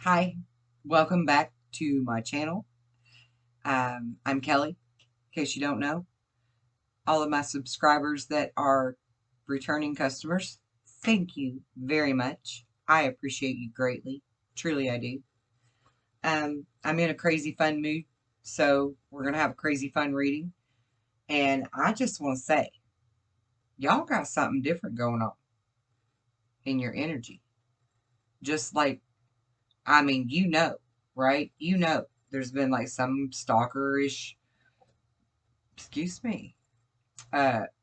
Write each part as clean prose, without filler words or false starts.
Hi, welcome back to my channel. I'm Kelly, in case you don't know. All of my subscribers that are returning customers, thank you very much. I appreciate you greatly. Truly, I do. I'm in a crazy fun mood, so we're going to have a crazy fun reading. And I just want to say, y'all got something different going on in your energy. Just like, right? There's been like some stalkerish, excuse me,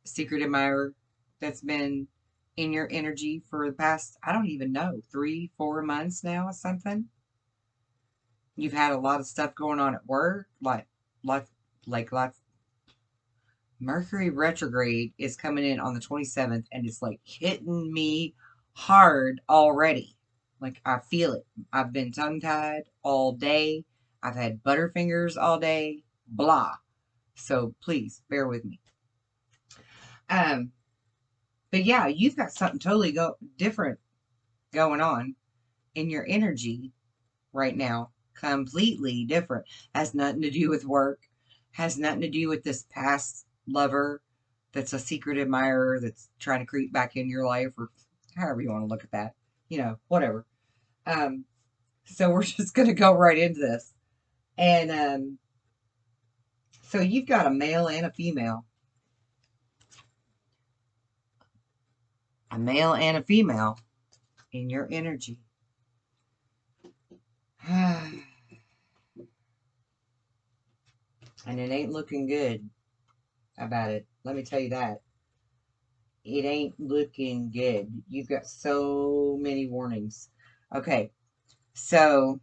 secret admirer that's been in your energy for the past, I don't even know, 3-4 months now or something. You've had a lot of stuff going on at work, like Mercury retrograde is coming in on the 27th, and it's like hitting me hard already. Like, I feel it. I've been tongue-tied all day. I've had butterfingers all day. Blah. So please bear with me. But yeah, you've got something totally different going on in your energy right now. Completely different. Has nothing to do with work. Has nothing to do with this past lover that's a secret admirer that's trying to creep back in your life, or however you want to look at that. Whatever. So we're just going to go right into this. And so you've got a male and a female. A male and a female in your energy. And it ain't looking good about it. Let me tell you that. It ain't looking good. You've got so many warnings. Okay, so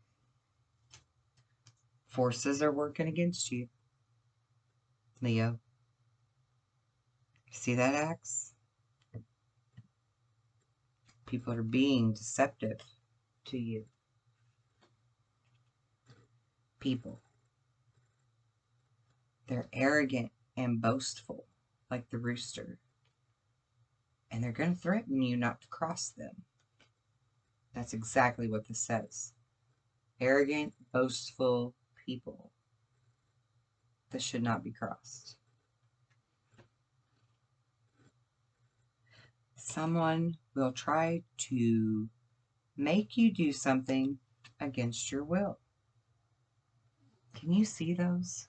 forces are working against you, Leo. See that axe? People are being deceptive to you. People. They're arrogant and boastful, like the rooster. And they're going to threaten you not to cross them. That's exactly what this says. Arrogant, boastful people that should not be crossed. Someone will try to make you do something against your will. Can you see those?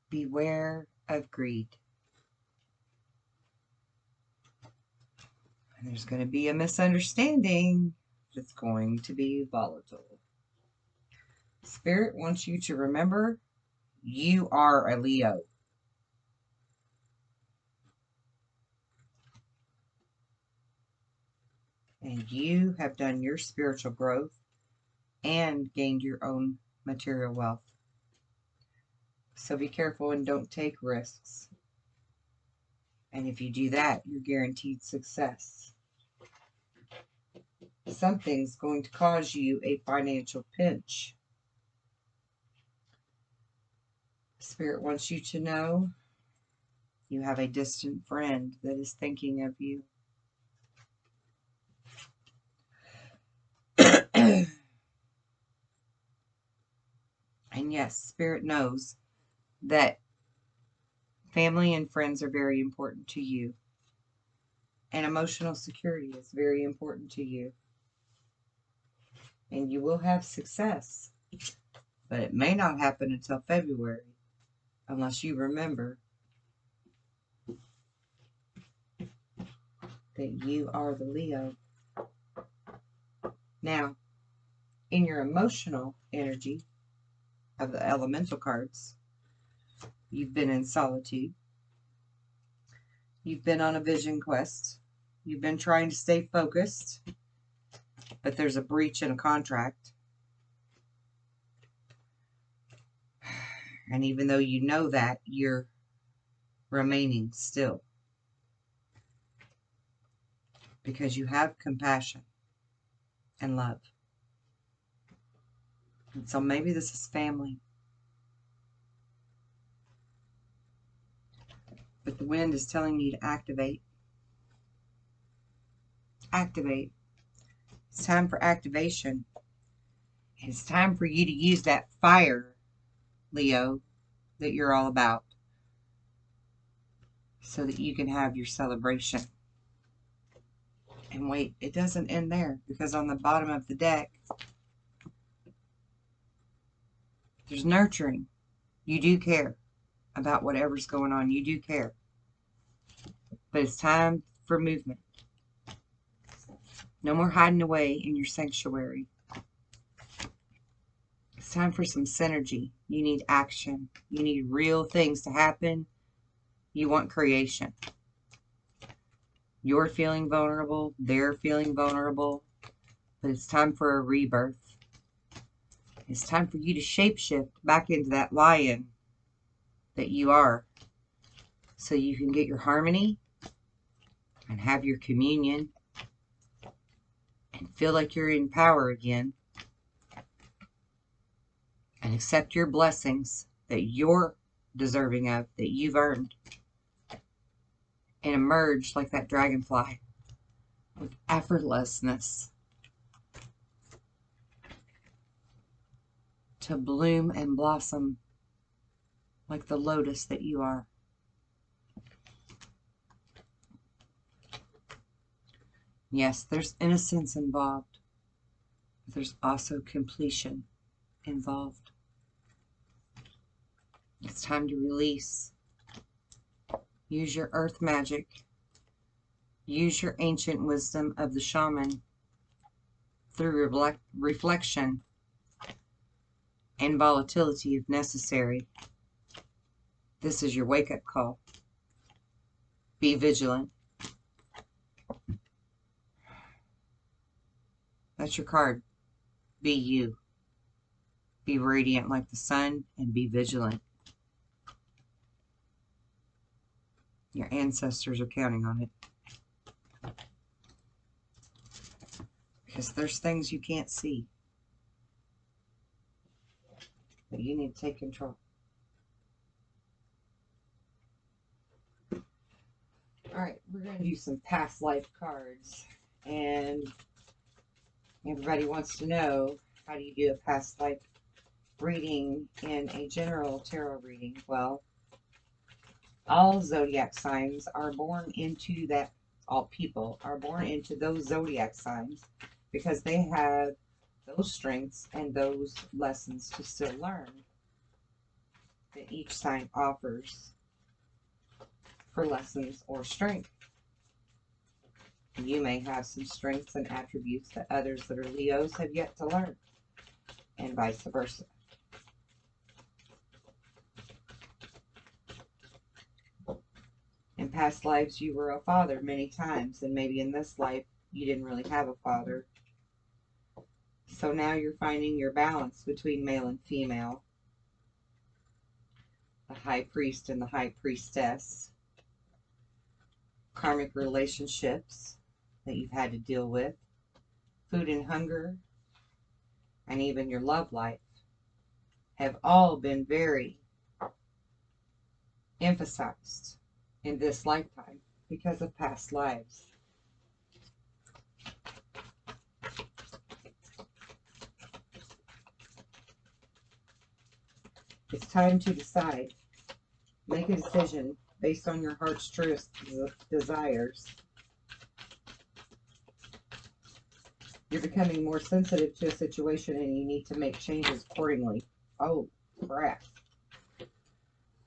Beware of greed. And there's going to be a misunderstanding that's going to be volatile. Spirit wants you to remember you are a Leo. And you have done your spiritual growth and gained your own material wealth. So be careful and don't take risks. And if you do that, you're guaranteed success. Something's going to cause you a financial pinch. Spirit wants you to know you have a distant friend that is thinking of you. And yes, Spirit knows that family and friends are very important to you. And emotional security is very important to you. And you will have success. But it may not happen until February. Unless you remember that you are the Leo. Now, in your emotional energy of the elemental cards, you've been in solitude. You've been on a vision quest. You've been trying to stay focused, but there's a breach in a contract. And even though you know that, you're remaining still. Because you have compassion and love. And so maybe this is family. But the wind is telling you to activate. Activate. It's time for activation. It's time for you to use that fire, Leo, that you're all about, so that you can have your celebration. And wait, it doesn't end there, because on the bottom of the deck, there's nurturing. You do care about whatever's going on. You do care. But it's time for movement. No more hiding away in your sanctuary. It's time for some synergy. You need action. You need real things to happen. You want creation. You're feeling vulnerable. They're feeling vulnerable. But it's time for a rebirth. It's time for you to shapeshift back into that lion that you are, so you can get your harmony and have your communion and feel like you're in power again and accept your blessings that you're deserving of, that you've earned, and emerge like that dragonfly with effortlessness to bloom and blossom like the lotus that you are. Yes, there's innocence involved, but there's also completion involved. It's time to release. Use your earth magic. Use your ancient wisdom of the shaman through reflection and volatility if necessary. This is your wake-up call. Be vigilant. That's your card. Be you. Be radiant like the sun and be vigilant. Your ancestors are counting on it. Because there's things you can't see. But you need to take control. Alright, we're going to do some past life cards. And everybody wants to know, how do you do a past life reading in a general tarot reading? Well, all zodiac signs are born into that, all people are born into those zodiac signs because they have those strengths and those lessons to still learn that each sign offers for lessons or strength. You may have some strengths and attributes that others that are Leos have yet to learn, and vice versa. In past lives, you were a father many times, and maybe in this life, you didn't really have a father. So now you're finding your balance between male and female. The high priest and the high priestess. Karmic relationships that you've had to deal with. Food and hunger. And even your love life have all been very emphasized in this lifetime because of past lives. It's time to decide. Make a decision based on your heart's truest desires. You're becoming more sensitive to a situation and you need to make changes accordingly. Oh, crap.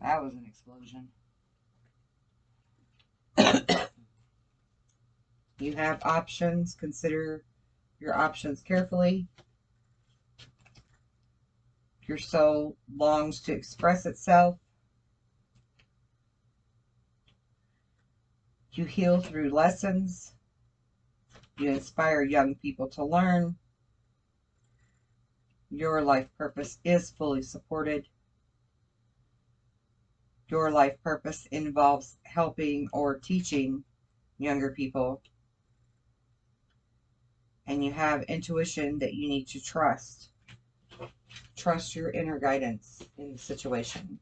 That was an explosion. You have options. Consider your options carefully. Your soul longs to express itself. You heal through lessons. You inspire young people to learn. Your life purpose is fully supported. Your life purpose involves helping or teaching younger people. And you have intuition that you need to trust. Trust your inner guidance in the situation.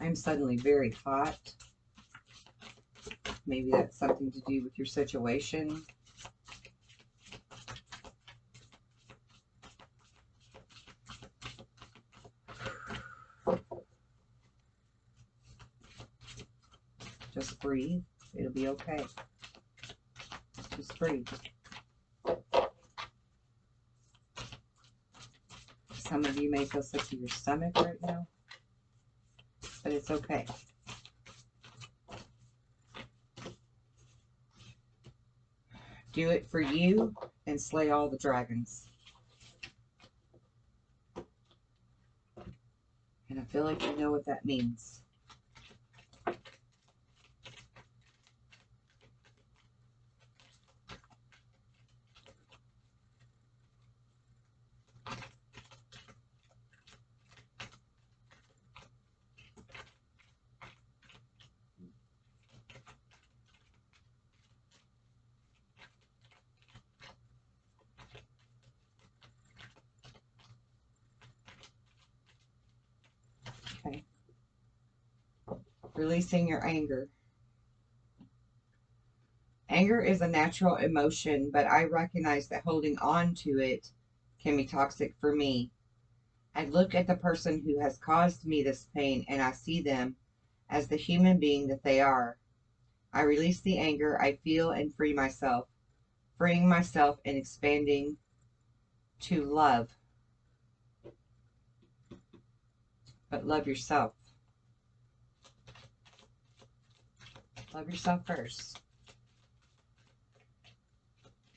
I'm suddenly very hot. Maybe that's something to do with your situation. Just breathe. It'll be okay. Just breathe. Some of you may feel sick to your stomach right now, but it's okay. Do it for you and slay all the dragons. And I feel like you know what that means. Okay. Releasing your anger. Anger is a natural emotion, but I recognize that holding on to it can be toxic for me. I look at the person who has caused me this pain and I see them as the human being that they are. I release the anger I feel and free myself, freeing myself and expanding to love. But love yourself. Love yourself first.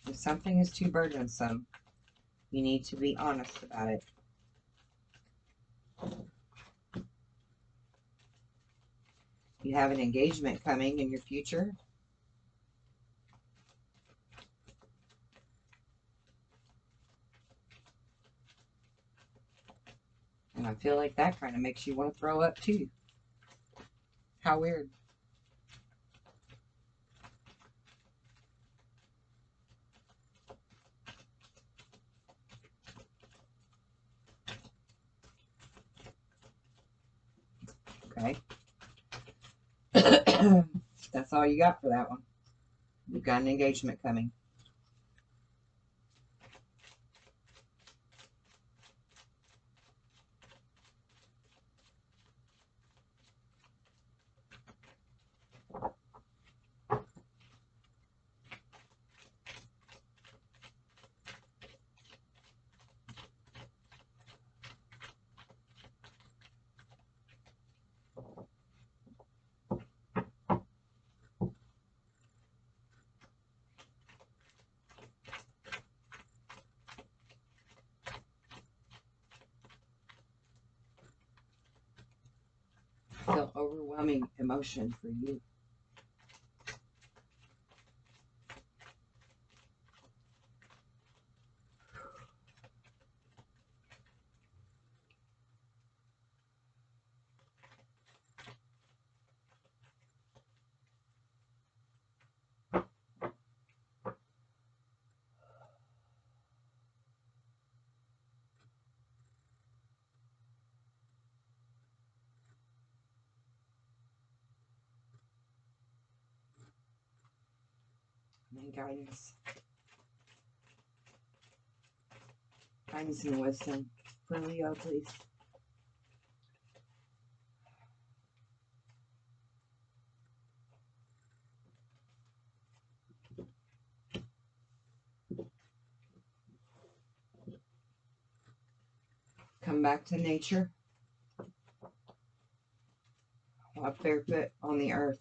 If something is too burdensome, you need to be honest about it. You have an engagement coming in your future. And I feel like that kind of makes you want to throw up too. How weird. Okay. That's all you got for that one. You've got an engagement coming. I feel overwhelming emotion for you. And guidance. Guidance and wisdom for Leo, please. Come back to nature. Walk barefoot on the earth.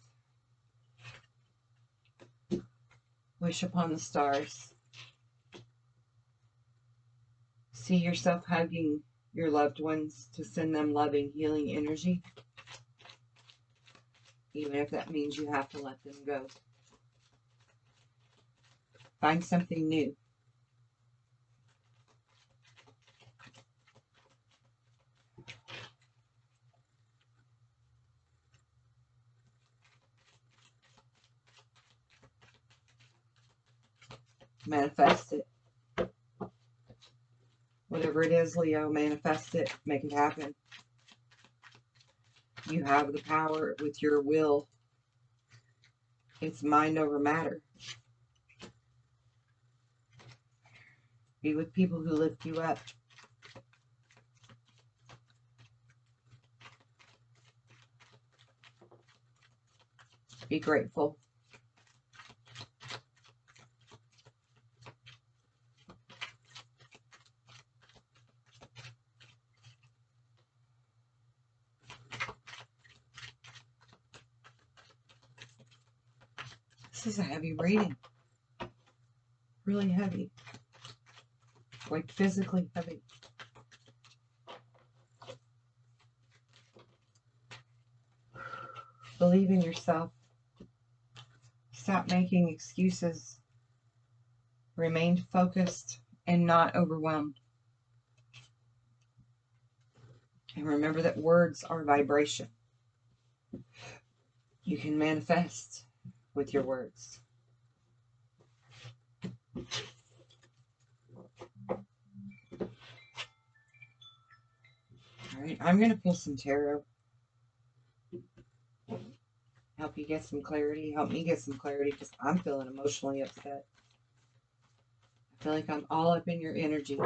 Wish upon the stars. See yourself hugging your loved ones to send them loving, healing energy. Even if that means you have to let them go. Find something new. Manifest it. Whatever it is, Leo, manifest it. Make it happen. You have the power with your will. It's mind over matter. Be with people who lift you up. Be grateful. This is a heavy reading. Really heavy. Like physically heavy. Believe in yourself. Stop making excuses. Remain focused and not overwhelmed. And remember that words are vibration. You can manifest with your words. All right, I'm going to pull some tarot. Help you get some clarity. Help me get some clarity because I'm feeling emotionally upset. I feel like I'm all up in your energy.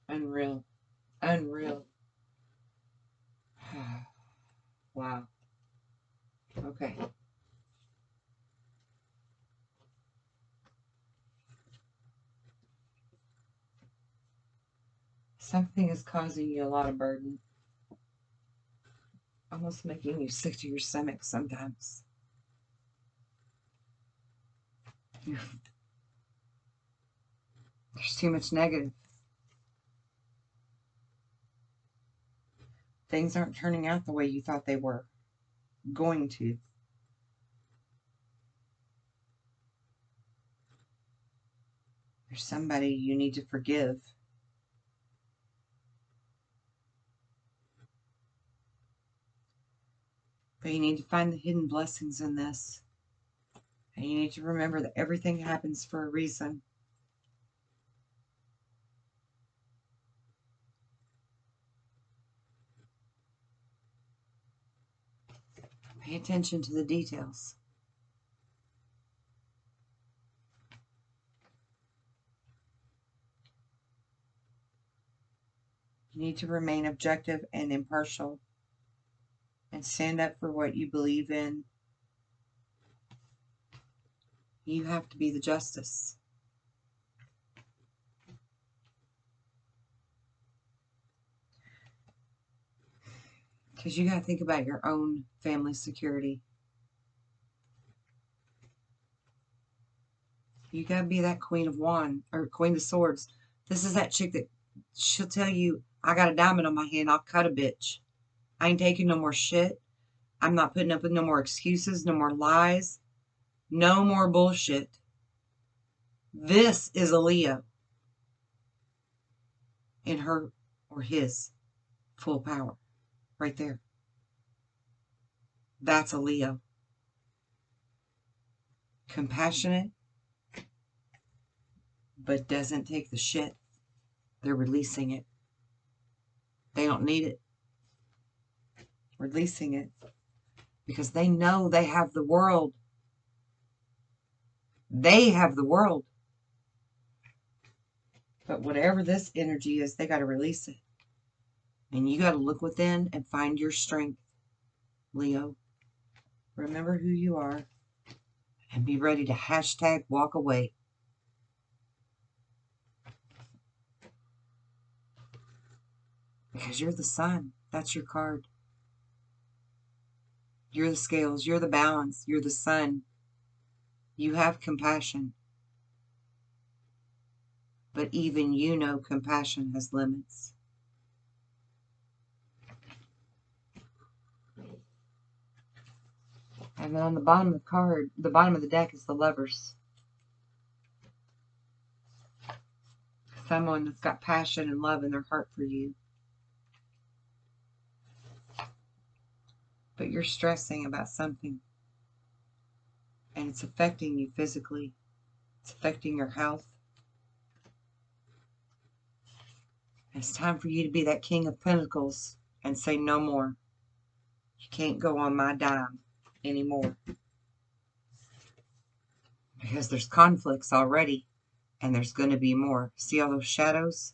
Unreal. Unreal. Wow. Okay. Something is causing you a lot of burden. Almost making you sick to your stomach sometimes. There's too much negative. Things aren't turning out the way you thought they were going to. There's somebody you need to forgive. But you need to find the hidden blessings in this. And you need to remember that everything happens for a reason. Pay attention to the details. You need to remain objective and impartial and stand up for what you believe in. You have to be the justice. Because you got to think about your own family security. You got to be that Queen of Wands or Queen of Swords. This is that chick that she'll tell you, I got a diamond on my hand, I'll cut a bitch. I ain't taking no more shit. I'm not putting up with no more excuses, no more lies, no more bullshit. This is a Leo in her or his full power. Right there. That's a Leo. Compassionate, but doesn't take the shit. They're releasing it. They don't need it. Releasing it. Because they know they have the world. They have the world. But whatever this energy is, they got to release it. And you got to look within and find your strength, Leo. Remember who you are. And be ready to hashtag walk away. Because you're the sun. That's your card. You're the scales. You're the balance. You're the sun. You have compassion. But even you know compassion has limits. And then on the bottom of the card, the bottom of the deck is the Lovers. Someone that's got passion and love in their heart for you. But you're stressing about something. And it's affecting you physically. It's affecting your health. And it's time for you to be that King of Pentacles and say no more. You can't go on my dime anymore. Because there's conflicts already. And there's going to be more. See all those shadows?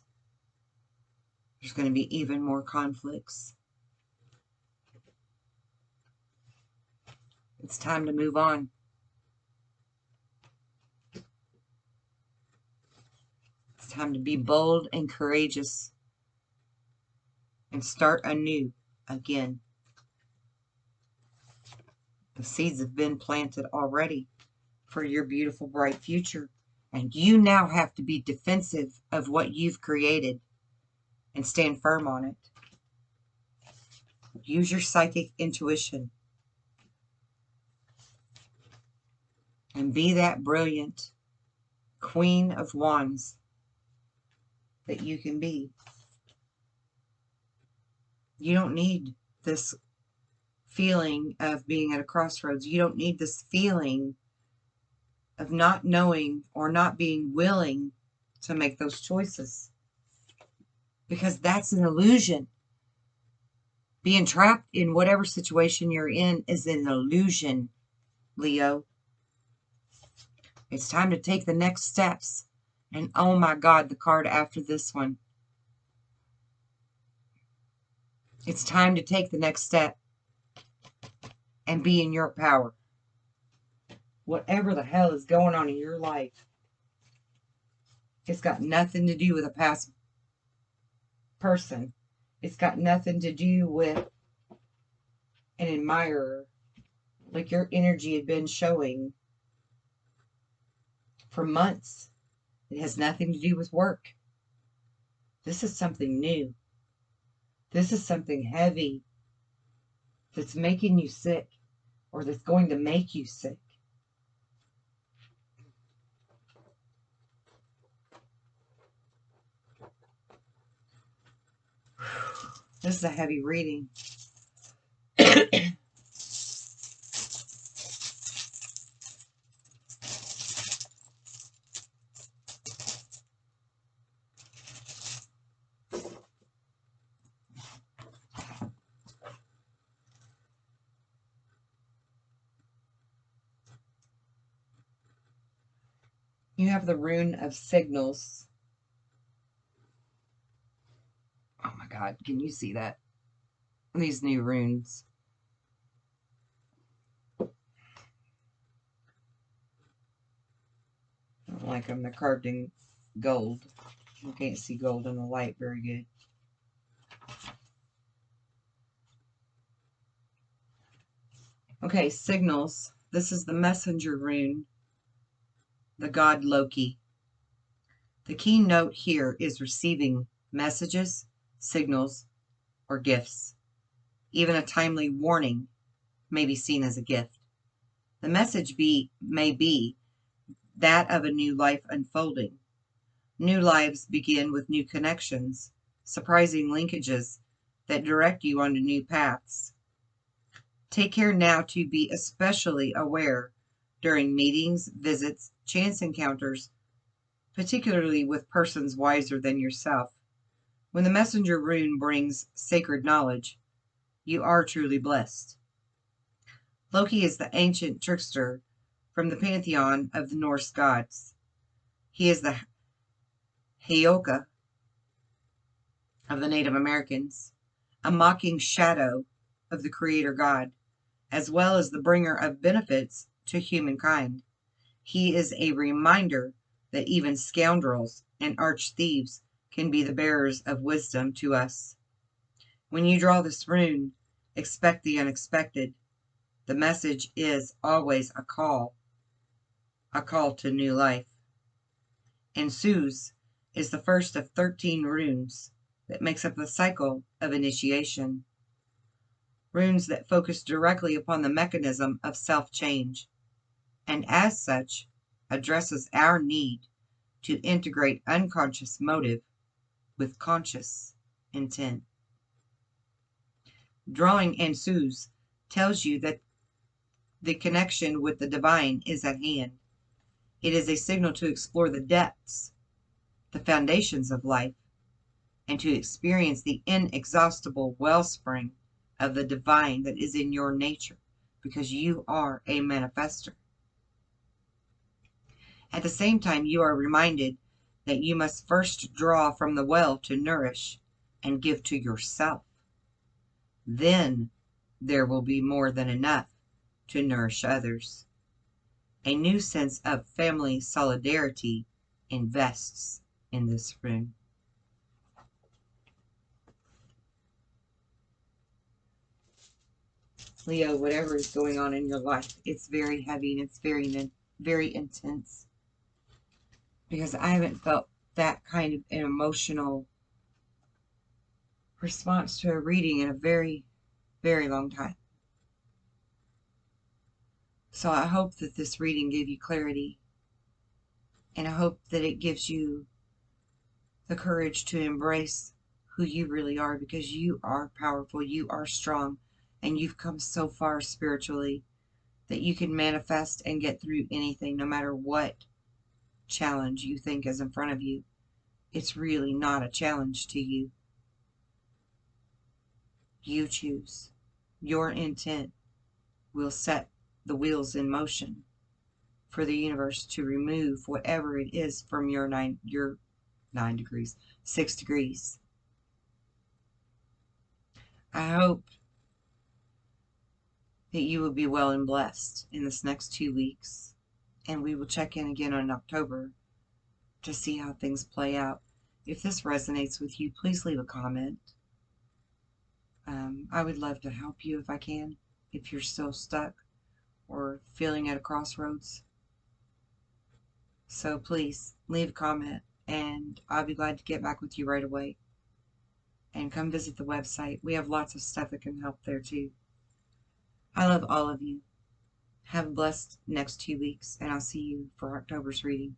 There's going to be even more conflicts. It's time to move on. It's time to be bold and courageous. And start anew again. The seeds have been planted already for your beautiful, bright future. And you now have to be defensive of what you've created and stand firm on it. Use your psychic intuition. And be that brilliant Queen of Wands that you can be. You don't need this feeling of being at a crossroads. You don't need this feeling of not knowing or not being willing to make those choices. Because that's an illusion. Being trapped in whatever situation you're in is an illusion, Leo. It's time to take the next steps. And oh my God, the card after this one. It's time to take the next step and be in your power. Whatever the hell is going on in your life, it's got nothing to do with a past person. It's got nothing to do with an admirer. Like your energy had been showing for months. It has nothing to do with work. This is something new. This is something heavy that's making you sick or that's going to make you sick. This is a heavy reading. You have the rune of signals. Oh my God, can you see that? These new runes. I don't like them. They're carved in gold. You can't see gold in the light very good. Okay, signals. This is the messenger rune. The god Loki. The key note here is receiving messages, signals, or gifts. Even a timely warning may be seen as a gift. The message may be that of a new life unfolding. New lives begin with new connections, surprising linkages that direct you onto new paths. Take care now to be especially aware during meetings, visits, chance encounters, particularly with persons wiser than yourself. When the messenger rune brings sacred knowledge, you are truly blessed. Loki is the ancient trickster from the pantheon of the Norse gods. He is the Heyoka of the Native Americans, a mocking shadow of the creator god, as well as the bringer of benefits to humankind. He is a reminder that even scoundrels and arch thieves can be the bearers of wisdom to us. When you draw this rune, expect the unexpected. The message is always a call to new life. And Suze is the first of 13 runes that makes up the cycle of initiation. Runes that focus directly upon the mechanism of self-change, and as such, addresses our need to integrate unconscious motive with conscious intent. Drawing in Suze tells you that the connection with the divine is at hand. It is a signal to explore the depths, the foundations of life, and to experience the inexhaustible wellspring of the divine that is in your nature, because you are a manifester. At the same time, you are reminded that you must first draw from the well to nourish and give to yourself. Then there will be more than enough to nourish others. A new sense of family solidarity invests in this room. Leo, whatever is going on in your life, it's very heavy and it's very intense. Because I haven't felt that kind of an emotional response to a reading in a very, very long time. So I hope that this reading gave you clarity. And I hope that it gives you the courage to embrace who you really are, because you are powerful, you are strong, and you've come so far spiritually that you can manifest and get through anything, no matter what challenge you think is in front of you. It's really not a challenge to you. You choose. Your intent will set the wheels in motion for the universe to remove whatever it is from your 6 degrees. I hope that you will be well and blessed in this next 2 weeks, and we will check in again in October to see how things play out. If this resonates with you, please leave a comment. I would love to help you if I can, if you're still stuck or feeling at a crossroads. So please leave a comment, and I'll be glad to get back with you right away. And come visit the website. We have lots of stuff that can help there too. I love all of you. Have a blessed next 2 weeks, and I'll see you for October's reading.